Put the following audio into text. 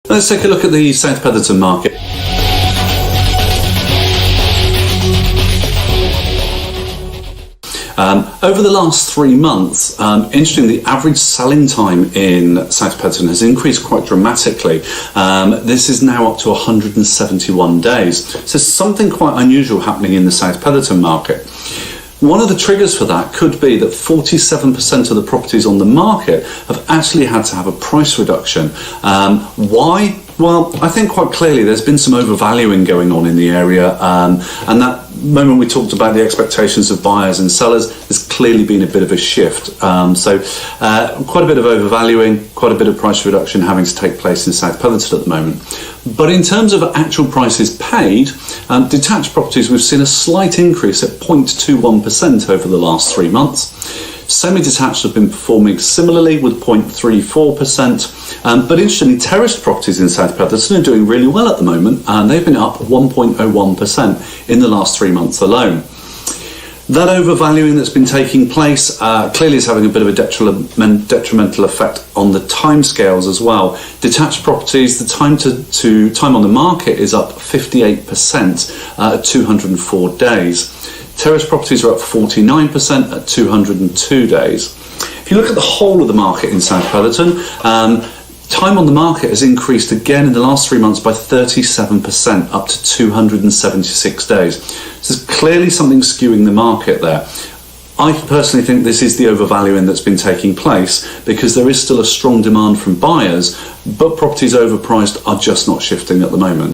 Let's take a look at the South Petherton market. Over the last 3 months, interestingly, the average selling time in South Petherton has increased quite dramatically. This is now up to 171 days. So something quite unusual happening in the South Petherton market. One of the triggers for that could be that 47% of the properties on the market have actually had to have a price reduction. Why? Well, I think quite clearly there's been some overvaluing going on in the area, and that moment we talked about the expectations of buyers and sellers, there's clearly been a bit of a shift. So quite a bit of overvaluing, quite a bit of price reduction having to take place in South Petherton at the moment. But in terms of actual prices paid, detached properties, we've seen a slight increase at 0.21% over the last 3 months. Semi-detached have been performing similarly with 0.34%, but interestingly, terraced properties in South Petherton are doing really well at the moment, and they've been up 1.01% in the last 3 months alone. That overvaluing that's been taking place clearly is having a bit of a detrimental effect on the timescales as well. Detached properties, the time on the market is up 58% at 204 days. Terrace properties are up 49% at 202 days. If you look at the whole of the market in South Petherton, time on the market has increased again in the last 3 months by 37%, up to 276 days. So there's clearly something skewing the market there. I personally think this is the overvaluing that's been taking place because there is still a strong demand from buyers, but properties overpriced are just not shifting at the moment.